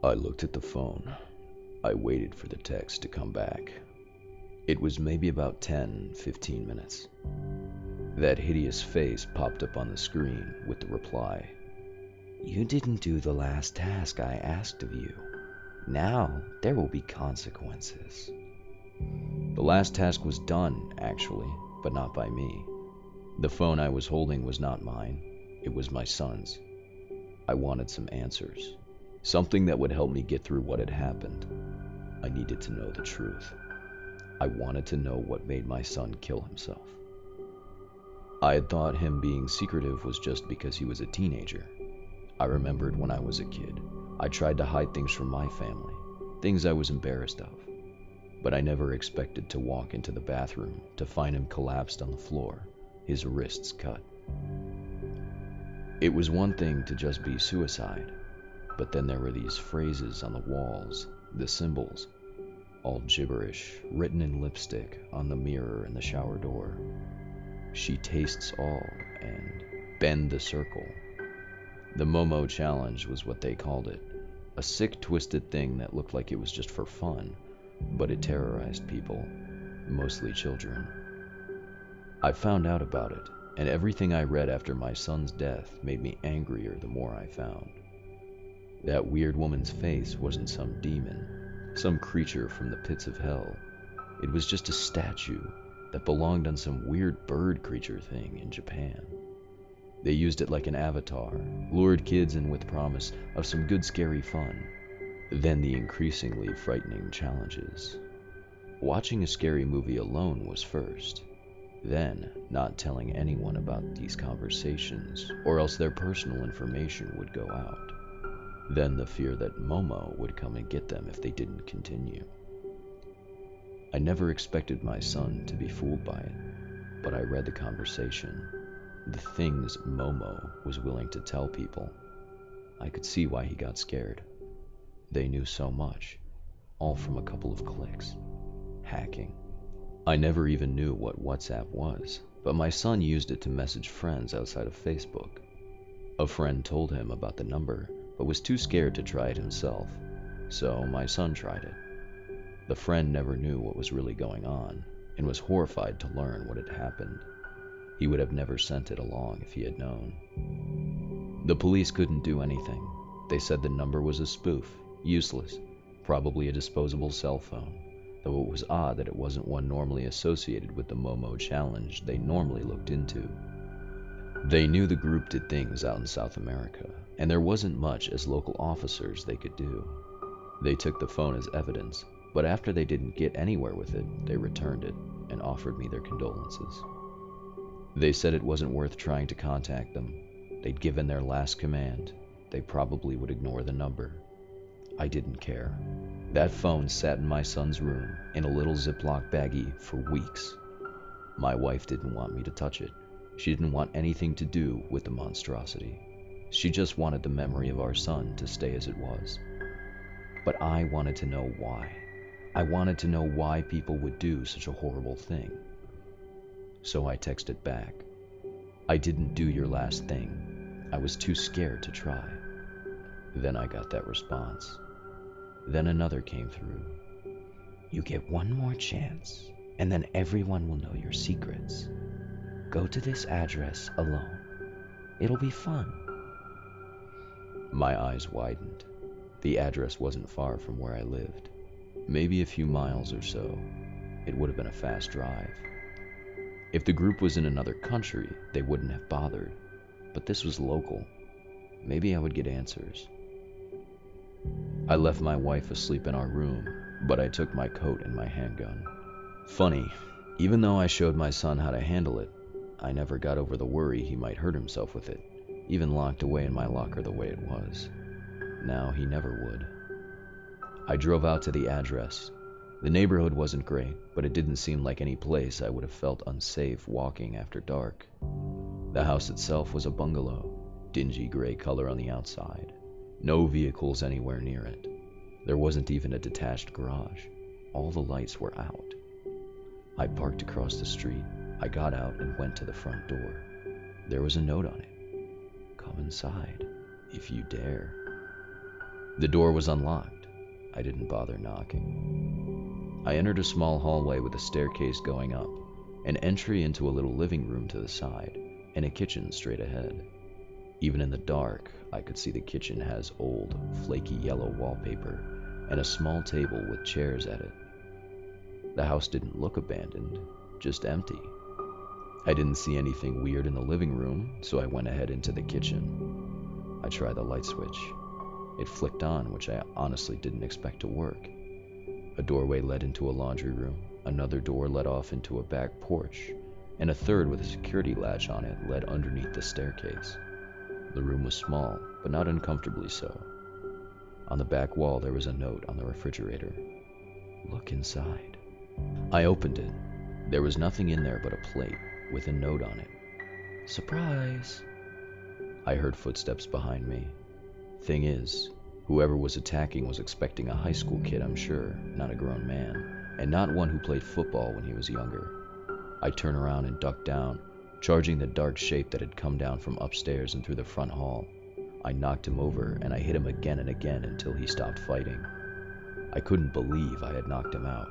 I looked at the phone. I waited for the text to come back. It was maybe about 10-15 minutes. That hideous face popped up on the screen with the reply. "You didn't do the last task I asked of you. Now there will be consequences." The last task was done, actually, but not by me. The phone I was holding was not mine. It was my son's. I wanted some answers. Something that would help me get through what had happened. I needed to know the truth. I wanted to know what made my son kill himself. I had thought him being secretive was just because he was a teenager. I remembered when I was a kid, I tried to hide things from my family, things I was embarrassed of. But I never expected to walk into the bathroom to find him collapsed on the floor, his wrists cut. It was one thing to just be suicide, but then there were these phrases on the walls, the symbols, all gibberish, written in lipstick on the mirror in the shower door. She tastes all, and bend the circle. The Momo challenge was what they called it. A sick, twisted thing that looked like it was just for fun, but it terrorized people, mostly children. I found out about it, and everything I read after my son's death made me angrier the more I found. That weird woman's face wasn't some demon, some creature from the pits of hell. It was just a statue that belonged on some weird bird creature thing in Japan. They used it like an avatar, lured kids in with promise of some good scary fun, then the increasingly frightening challenges. Watching a scary movie alone was first, then not telling anyone about these conversations or else their personal information would go out, then the fear that Momo would come and get them if they didn't continue. I never expected my son to be fooled by it, but I read the conversation, the things Momo was willing to tell people. I could see why he got scared. They knew so much, all from a couple of clicks. Hacking. I never even knew what WhatsApp was, but my son used it to message friends outside of Facebook. A friend told him about the number, but was too scared to try it himself, so my son tried it. The friend never knew what was really going on, and was horrified to learn what had happened. He would have never sent it along if he had known. The police couldn't do anything. They said the number was a spoof, useless, probably a disposable cell phone, though it was odd that it wasn't one normally associated with the Momo challenge they normally looked into. They knew the group did things out in South America, and there wasn't much as local officers they could do. They took the phone as evidence, but after they didn't get anywhere with it, they returned it and offered me their condolences. They said it wasn't worth trying to contact them. They'd given their last command. They probably would ignore the number. I didn't care. That phone sat in my son's room in a little Ziploc baggie for weeks. My wife didn't want me to touch it. She didn't want anything to do with the monstrosity. She just wanted the memory of our son to stay as it was. But I wanted to know why. I wanted to know why people would do such a horrible thing. So I texted back. "I didn't do your last thing. I was too scared to try." Then I got that response. Then another came through. "You get one more chance, and then everyone will know your secrets. Go to this address alone. It'll be fun." My eyes widened. The address wasn't far from where I lived. Maybe a few miles or so. It would have been a fast drive. If the group was in another country, they wouldn't have bothered. But this was local. Maybe I would get answers. I left my wife asleep in our room, but I took my coat and my handgun. Funny, even though I showed my son how to handle it, I never got over the worry he might hurt himself with it, even locked away in my locker the way it was. Now he never would. I drove out to the address. The neighborhood wasn't great, but it didn't seem like any place I would have felt unsafe walking after dark. The house itself was a bungalow, dingy gray color on the outside. No vehicles anywhere near it. There wasn't even a detached garage. All the lights were out. I parked across the street. I got out and went to the front door. There was a note on it. "Come inside, if you dare." The door was unlocked. I didn't bother knocking. I entered a small hallway with a staircase going up, an entry into a little living room to the side, and a kitchen straight ahead. Even in the dark, I could see the kitchen has old, flaky yellow wallpaper and a small table with chairs at it. The house didn't look abandoned, just empty. I didn't see anything weird in the living room, so I went ahead into the kitchen. I tried the light switch. It flicked on, which I honestly didn't expect to work. A doorway led into a laundry room, another door led off into a back porch, and a third with a security latch on it led underneath the staircase. The room was small, but not uncomfortably so. On the back wall there was a note on the refrigerator. "Look inside." I opened it. There was nothing in there but a plate with a note on it. "Surprise!" I heard footsteps behind me. Thing is, whoever was attacking was expecting a high school kid, I'm sure, not a grown man, and not one who played football when he was younger. I turned around and ducked down, charging the dark shape that had come down from upstairs and through the front hall. I knocked him over, and I hit him again and again until he stopped fighting. I couldn't believe I had knocked him out.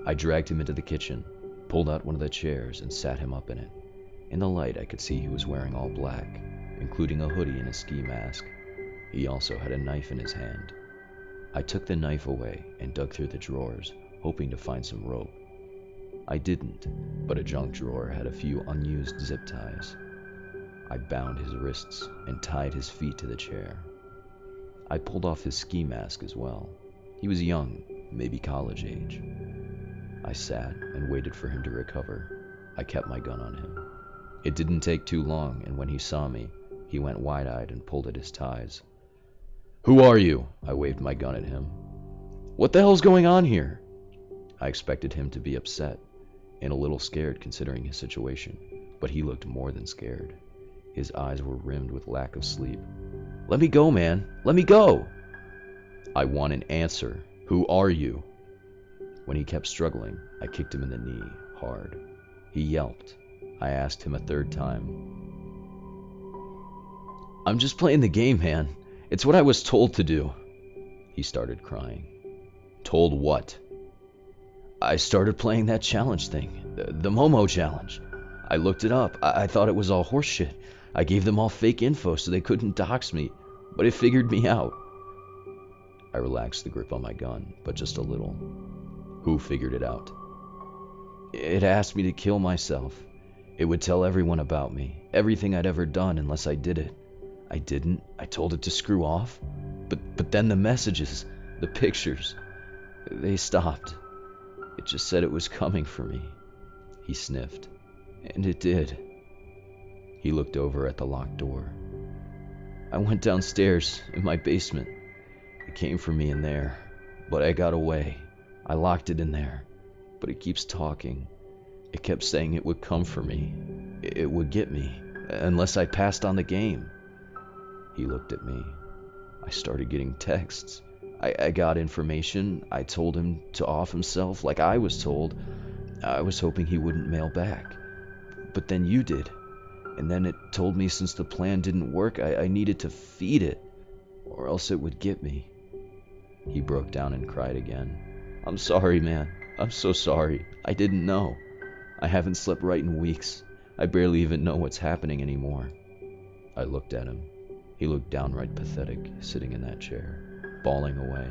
I dragged him into the kitchen, pulled out one of the chairs, and sat him up in it. In the light, I could see he was wearing all black, including a hoodie and a ski mask. He also had a knife in his hand. I took the knife away and dug through the drawers, hoping to find some rope. I didn't, but a junk drawer had a few unused zip ties. I bound his wrists and tied his feet to the chair. I pulled off his ski mask as well. He was young, maybe college age. I sat and waited for him to recover. I kept my gun on him. It didn't take too long, and when he saw me, he went wide-eyed and pulled at his ties. "Who are you?" I waved my gun at him. "What the hell's going on here?" I expected him to be upset and a little scared considering his situation, but he looked more than scared. His eyes were rimmed with lack of sleep. "Let me go, man. Let me go." "I want an answer. Who are you?" When he kept struggling, I kicked him in the knee, hard. He yelped. I asked him a third time. "I'm just playing the game, man. It's what I was told to do." He started crying. "Told what?" "I started playing that challenge thing, the Momo challenge. I looked it up. I thought it was all horseshit. I gave them all fake info so they couldn't dox me, but it figured me out." I relaxed the grip on my gun, but just a little. "Who figured it out?" "It asked me to kill myself. It would tell everyone about me, everything I'd ever done unless I did it. I didn't. I told it to screw off. But then the messages, the pictures, they stopped. It just said it was coming for me." He sniffed. "And it did." He looked over at the locked door. "I went downstairs in my basement. It came for me in there, but I got away. I locked it in there, but it keeps talking. It kept saying it would come for me. It would get me, unless I passed on the game." He looked at me. I started getting texts. I got information. I told him to off himself like I was told. I was hoping he wouldn't mail back. But then you did. And then it told me since the plan didn't work, I needed to feed it, or else it would get me. He broke down and cried again. "I'm sorry, man. I'm so sorry. I didn't know. I haven't slept right in weeks. I barely even know what's happening anymore." I looked at him. He looked downright pathetic, sitting in that chair, bawling away.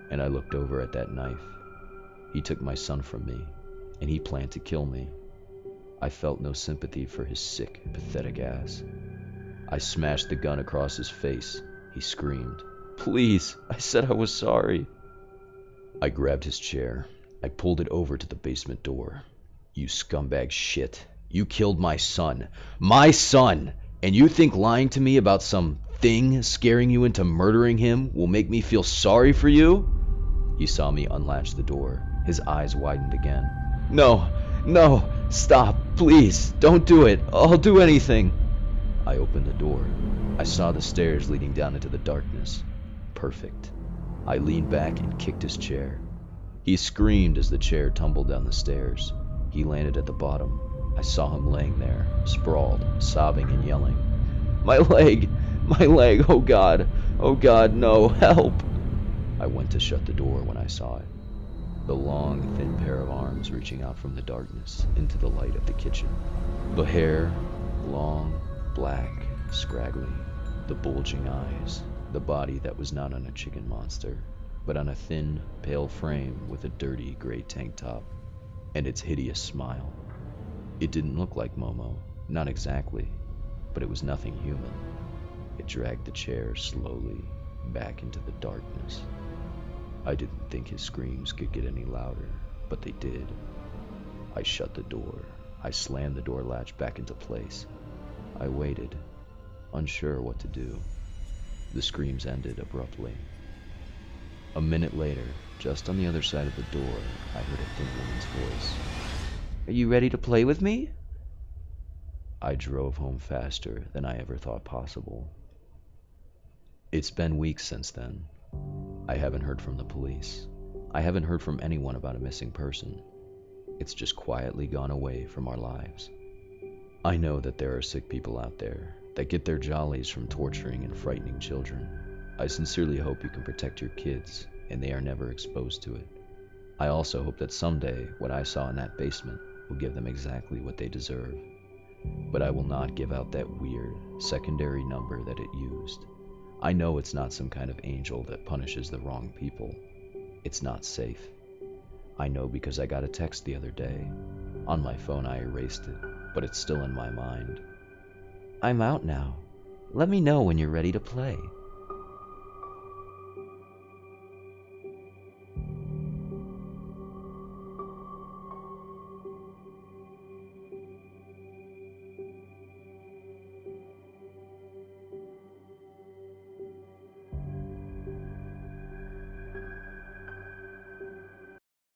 And I looked over at that knife. He took my son from me, and he planned to kill me. I felt no sympathy for his sick, pathetic ass. I smashed the gun across his face. He screamed. "Please, I said I was sorry." I grabbed his chair. I pulled it over to the basement door. "You scumbag shit. You killed my son. My son! And you think lying to me about some thing scaring you into murdering him will make me feel sorry for you?" He saw me unlatch the door. His eyes widened again. No, stop, please, don't do it. I'll do anything." I opened the door. I saw the stairs leading down into the darkness. Perfect. I leaned back and kicked his chair. He screamed as the chair tumbled down the stairs. He landed at the bottom. I saw him laying there, sprawled, sobbing and yelling. My leg, oh God, Oh God, no, help! I went to shut the door when I saw it. The long, thin pair of arms reaching out from the darkness into the light of the kitchen. The hair, long, black, scraggly. The bulging eyes. The body that was not on a chicken monster, but on a thin, pale frame with a dirty gray tank top. And its hideous smile. It didn't look like Momo, not exactly, but it was nothing human. It dragged the chair slowly back into the darkness. I didn't think his screams could get any louder, but they did. I shut the door. I slammed the door latch back into place. I waited, unsure what to do. The screams ended abruptly. A minute later, just on the other side of the door, I heard a thin woman's voice. Are you ready to play with me? I drove home faster than I ever thought possible. It's been weeks since then. I haven't heard from the police. I haven't heard from anyone about a missing person. It's just quietly gone away from our lives. I know that there are sick people out there that get their jollies from torturing and frightening children. I sincerely hope you can protect your kids and they are never exposed to it. I also hope that someday what I saw in that basement will give them exactly what they deserve. But I will not give out that weird secondary number that it used. I know it's not some kind of angel that punishes the wrong people. It's not safe. I know because I got a text the other day. On my phone I erased it, but it's still in my mind. I'm out now. Let me know when you're ready to play.